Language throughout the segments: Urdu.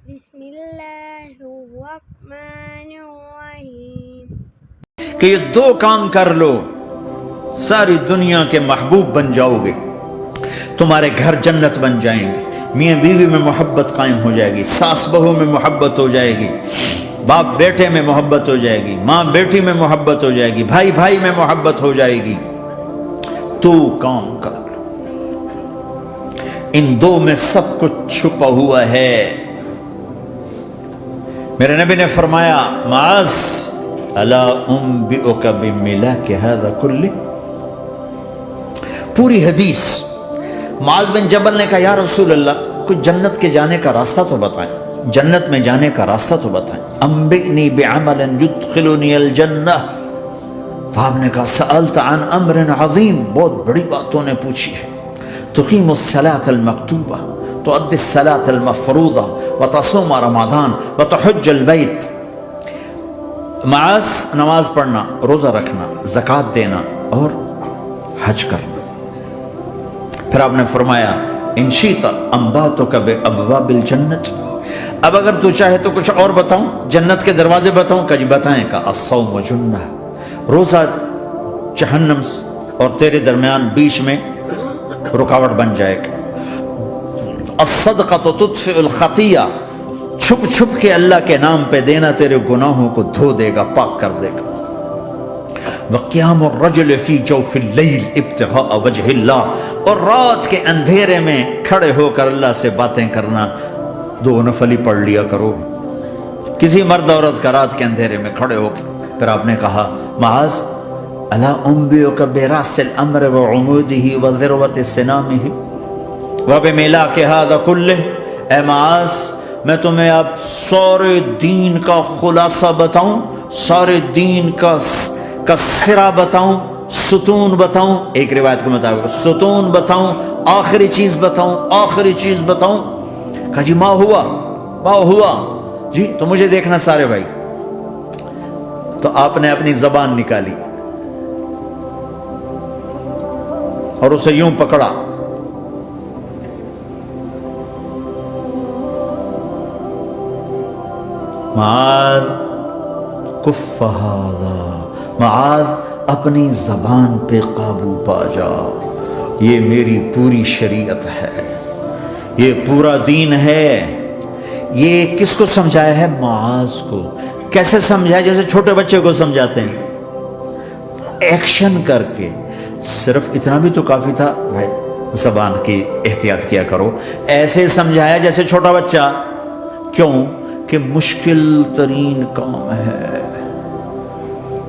بسم اللہ الرحمن الرحیم۔ کہ یہ دو کام کر لو ساری دنیا کے محبوب بن جاؤ گے، تمہارے گھر جنت بن جائیں گے، میاں بیوی میں محبت قائم ہو جائے گی، ساس بہو میں محبت ہو جائے گی، باپ بیٹے میں محبت ہو جائے گی، ماں بیٹی میں محبت ہو جائے گی، بھائی بھائی میں محبت ہو جائے گی۔ دو کام کر لو، ان دو میں سب کچھ چھپا ہوا ہے۔ میرے نبی نے فرمایا معاذ الا انبئک بملاک ھذا کلہ، پوری حدیث معاذ بن جبل نے کہا یا رسول اللہ کچھ جنت کے جانے کا راستہ تو بتائیں، جنت میں جانے کا راستہ تو بتائیں۔ انبئنی بعمل یدخلنی الجنہ، صاحب نے کہا سألت عن امر عظیم، بہت بڑی باتوں نے پوچھی ہے۔ تقیم الصلاة المکتوبہ، تؤدی الصلاة المفروضہ، وتصوم رمضان، وتحج البیت۔ معاذ نماز پڑھنا، روزہ رکھنا، زکوٰۃ دینا اور حج کرنا۔ پھر آپ نے فرمایا ان شئت انبأتک بابواب الجنت، اب اگر تو چاہے تو کچھ اور بتاؤں، جنت کے دروازے بتاؤں؟ کہ جی بتائیں۔ کہ الصوم جنہ، روزہ جہنم اور تیرے درمیان بیچ میں رکاوٹ بن جائے گا۔ الصدقۃ تطفئ الخطیہ، چھپ چھپ کے اللہ کے نام پہ دینا تیرے گناہوں کو دھو دے گا، پاک کر دے گا۔ وقیام الرجل فی جوف اللیل ابتغاء وجہ اللہ، اور رات کے اندھیرے میں کھڑے ہو کر اللہ سے باتیں کرنا، دو نفل ہی پڑھ لیا کرو، کسی مرد عورت کا رات کے اندھیرے میں کھڑے ہو کے۔ پھر آپ نے کہا معاذ الا انبئک براس الامر وعمودہ وذروۃ سنامہ وبملاک ھذا کلہ، اے معاذ میں تمہیں اب سارے دین کا خلاصہ بتاؤں، سارے دین کا سرا بتاؤں، ستون بتاؤں، ایک روایت کے مطابق ستون بتاؤں، آخری چیز بتاؤں، آخری چیز بتاؤں؟ کہا جی ما ہوا جی تو مجھے دیکھنا سارے بھائی۔ تو آپ نے اپنی زبان نکالی اور اسے یوں پکڑا، معاذ کف ھذا، معاذ اپنی زبان پہ قابو پا جا، یہ میری پوری شریعت ہے، یہ پورا دین ہے۔ یہ کس کو سمجھایا ہے؟ معاذ کو۔ کیسے سمجھایا؟ جیسے چھوٹے بچے کو سمجھاتے ہیں، ایکشن کر کے۔ صرف اتنا بھی تو کافی تھا بھائی زبان کی احتیاط کیا کرو، ایسے سمجھایا جیسے چھوٹا بچہ۔ کیوں؟ کہ مشکل ترین کام ہے،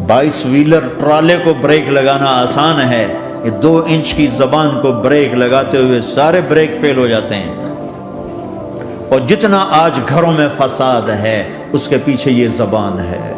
22 ویلر ٹرالے کو بریک لگانا آسان ہے، یہ 2 انچ کی زبان کو بریک لگاتے ہوئے سارے بریک فیل ہو جاتے ہیں۔ اور جتنا آج گھروں میں فساد ہے اس کے پیچھے یہ زبان ہے۔